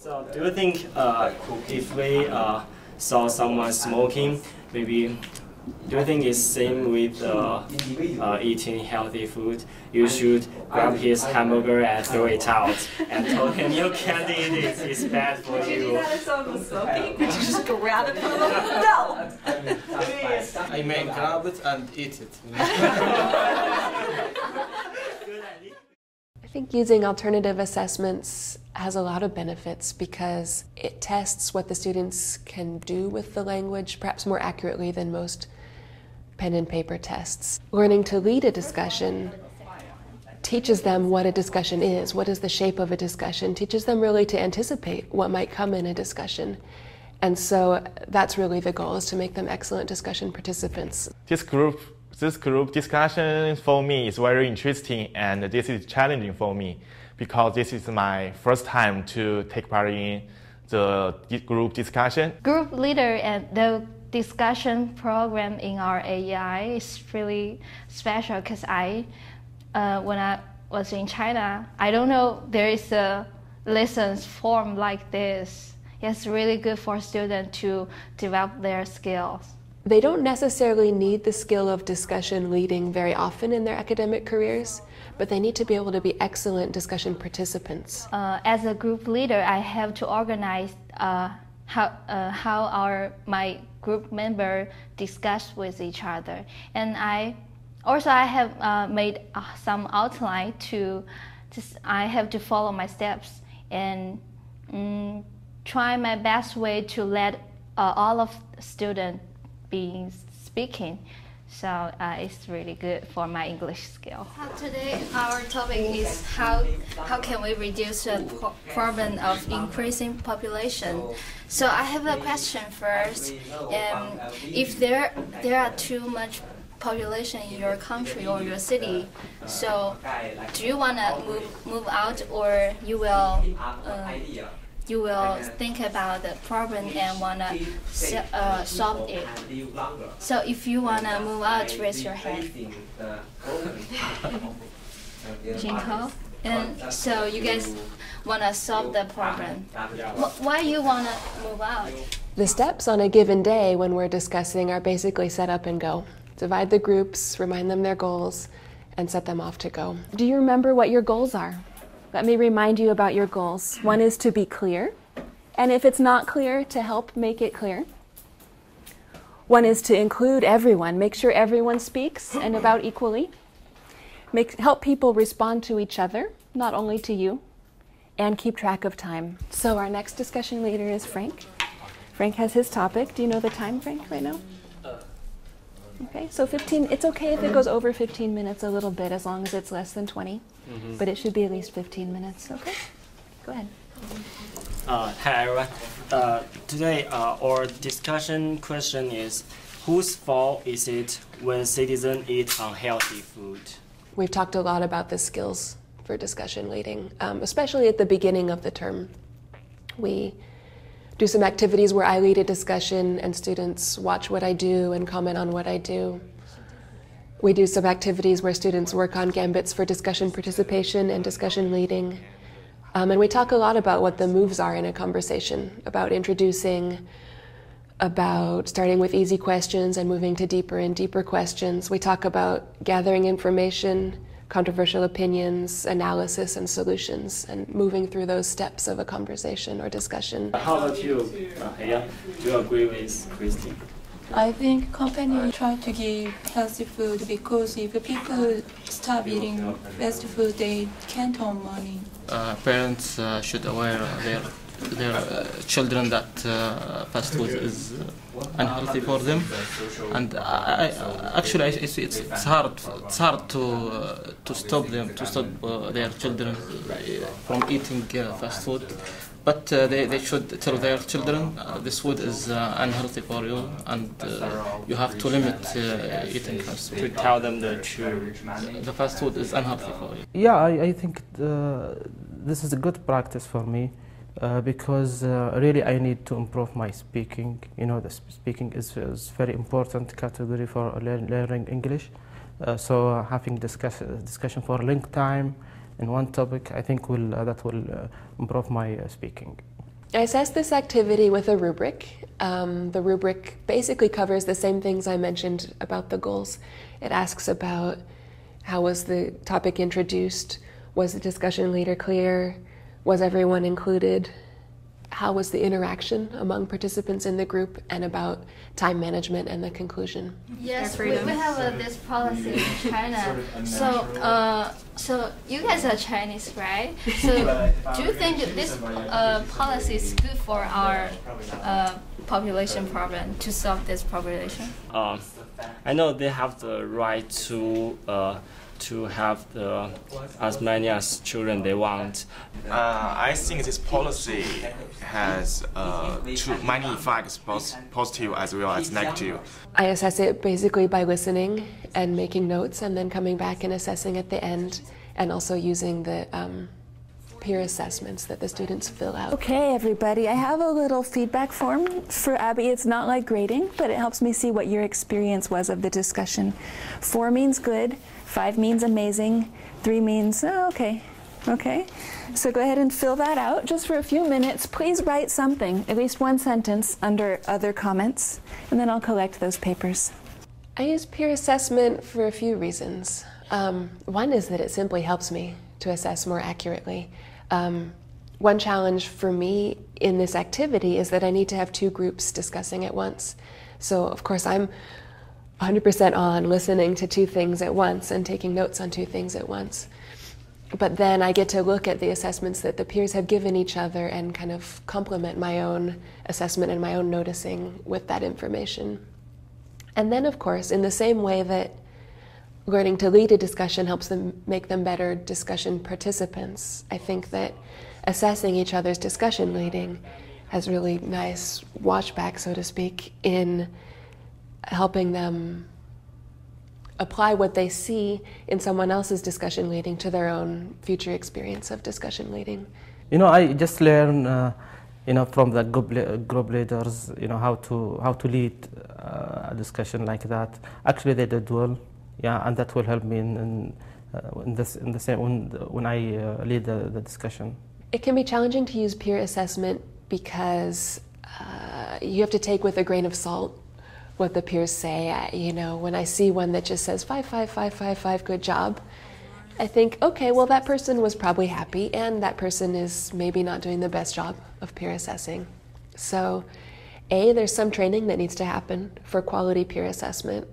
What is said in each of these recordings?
So, do you think if we saw someone smoking, maybe do you think it's same with eating healthy food? You should grab his hamburger and throw it out and tell him you can't eat it, it's bad for you. Could you do that if someone was smoking? Could you just grab it from them? No! I may grab it and eat it. I think using alternative assessments has a lot of benefits because it tests what the students can do with the language, perhaps more accurately than most pen and paper tests. Learning to lead a discussion teaches them what a discussion is, what is the shape of a discussion, teaches them really to anticipate what might come in a discussion. And so that's really the goal, is to make them excellent discussion participants. This group discussion for me is very interesting, and this is challenging for me because this is my first time to take part in the group discussion. Group leader and the discussion program in our AEI is really special because when I was in China, I don't know there is a lessons form like this. It's really good for students to develop their skills. They don't necessarily need the skill of discussion leading very often in their academic careers, but they need to be able to be excellent discussion participants. As a group leader, I have to organize how my group member discuss with each other, and I have made some outline I have to follow my steps and try my best way to let all of the students being speaking, so it's really good for my English skill. Today our topic is how can we reduce the problem of increasing population. So I have a question first. If there are too much population in your country or your city, so do you want to move out, or you will think about the problem and want to solve it. So if you want to move out, raise your hand. Jinko. And so you guys want to solve the problem. Why you want to move out? The steps on a given day when we're discussing are basically set up and go. Divide the groups, remind them their goals, and set them off to go. Do you remember what your goals are? Let me remind you about your goals. One is to be clear, and if it's not clear, to help make it clear. One is to include everyone, make sure everyone speaks and about equally. Help people respond to each other, not only to you, and keep track of time. So our next discussion leader is Frank. Frank has his topic. Do you know the time, Frank, right now? Okay, so 15, it's okay if it goes over 15 minutes a little bit, as long as it's less than 20. But it should be at least 15 minutes, okay? Go ahead. Hi everyone. Today our discussion question is, whose fault is it when citizens eat unhealthy food? We've talked a lot about the skills for discussion leading, especially at the beginning of the term. We do some activities where I lead a discussion and students watch what I do and comment on what I do. We do some activities where students work on gambits for discussion participation and discussion leading. And we talk a lot about what the moves are in a conversation, about introducing, about starting with easy questions and moving to deeper and deeper questions. We talk about gathering information, controversial opinions, analysis, and solutions, and moving through those steps of a conversation or discussion. How about you, Heya? Do you agree with Christy? I think companies try to give healthy food because if people stop eating fast food, they can't earn money. Parents should aware their children that fast food is unhealthy for them, and actually it's hard to stop their children from eating fast food. But they should tell their children this food is unhealthy for you, and you have to limit eating fast food. To tell them the truth. The fast food is unhealthy for you. Yeah, I think this is a good practice for me because really I need to improve my speaking. You know, the speaking is very important category for learning English. So having discussion for a long time in one topic, I think that will improve my speaking. I assessed this activity with a rubric. The rubric basically covers the same things I mentioned about the goals. It asks about how was the topic introduced, was the discussion leader clear, was everyone included, how was the interaction among participants in the group, and about time management and the conclusion. Yes, we have this policy in China. So you guys are Chinese, right? So do you think this policy is good for our population problem, to solve this population? I know they have the right to have as many as children they want. I think this policy has many effects, both positive as well as negative. I assess it basically by listening and making notes, and then coming back and assessing at the end, and also using the peer assessments that the students fill out. Okay, everybody, I have a little feedback form for Abby. It's not like grading, but it helps me see what your experience was of the discussion. 4 means good, 5 means amazing, 3 means, oh, okay. Okay, so go ahead and fill that out just for a few minutes. Please write something, at least one sentence under other comments, and then I'll collect those papers. I use peer assessment for a few reasons. One is that it simply helps me to assess more accurately. One challenge for me in this activity is that I need to have 2 groups discussing at once. So of course I'm 100% on listening to 2 things at once and taking notes on 2 things at once. But then I get to look at the assessments that the peers have given each other and kind of complement my own assessment and my own noticing with that information. And then of course, in the same way that learning to lead a discussion helps them make them better discussion participants, I think that assessing each other's discussion leading has really nice watchback, so to speak, in helping them apply what they see in someone else's discussion leading to their own future experience of discussion leading. You know, I just learn, you know, from the group leaders, you know, how to lead a discussion like that. Actually, they did well. Yeah, and that will help me in the same when I lead the discussion. It can be challenging to use peer assessment because you have to take with a grain of salt what the peers say. You know, when I see one that just says 5, 5, 5, 5, 5, good job, I think, okay, well that person was probably happy, and that person is maybe not doing the best job of peer assessing. So, there's some training that needs to happen for quality peer assessment.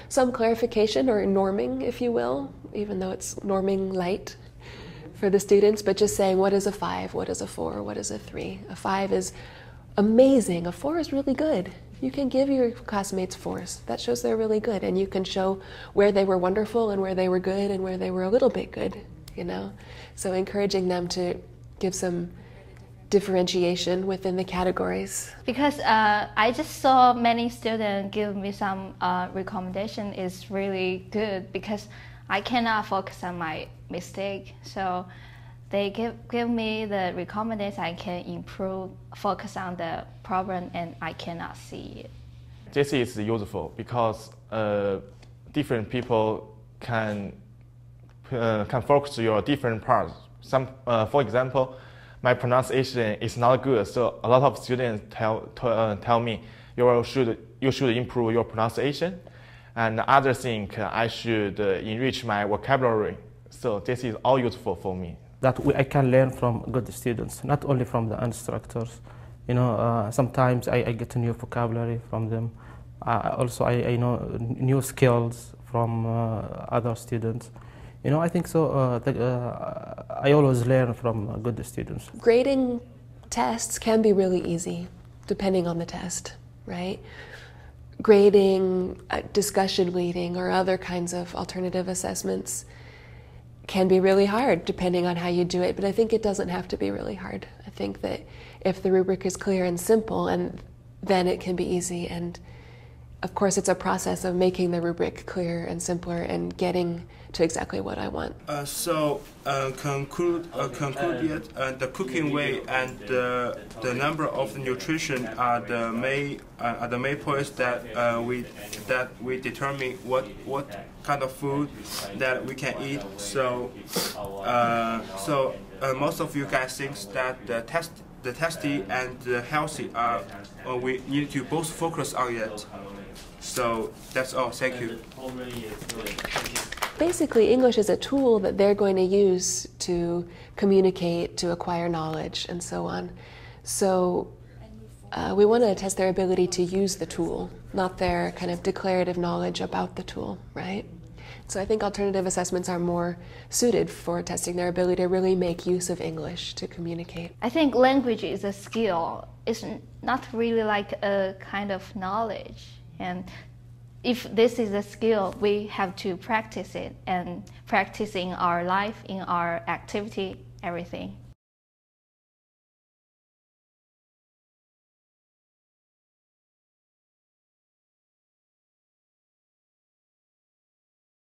Some clarification or norming, if you will, even though it's norming light for the students, but just saying what is a 5, what is a 4, what is a 3. A 5 is amazing, a 4 is really good. You can give your classmates 4s. That shows they're really good, and you can show where they were wonderful and where they were good and where they were a little bit good, you know? So encouraging them to give some differentiation within the categories. Because I just saw many students give me some recommendation is really good, because I cannot focus on my mistake. So they give me the recommendation I can improve, focus on the problem, and I cannot see it. This is useful because different people can focus your different parts. For example, my pronunciation is not good, so a lot of students tell me you should improve your pronunciation, and others think I should enrich my vocabulary. So this is all useful for me. That I can learn from good students, not only from the instructors. You know, sometimes I get a new vocabulary from them. Also, I know new skills from other students. You know, I think so. I always learn from good students. Grading tests can be really easy, depending on the test, right? Grading, discussion leading, or other kinds of alternative assessments can be really hard, depending on how you do it. But I think it doesn't have to be really hard. I think that if the rubric is clear and simple, and then it can be easy. And of course, it's a process of making the rubric clearer and simpler and getting to exactly what I want. Conclude yet, the cooking way and the number of the nutrition are the main points that we determine what kind of food that we can eat. So most of you guys think that the the testy and the healthy are, we need to both focus on it. So that's all. Thank you. Basically, English is a tool that they're going to use to communicate, to acquire knowledge, and so on. So we want to test their ability to use the tool, not their kind of declarative knowledge about the tool, right? So I think alternative assessments are more suited for testing their ability to really make use of English to communicate. I think language is a skill. It's not really like a kind of knowledge. And if this is a skill, we have to practice it and practice in our life, in our activity, everything.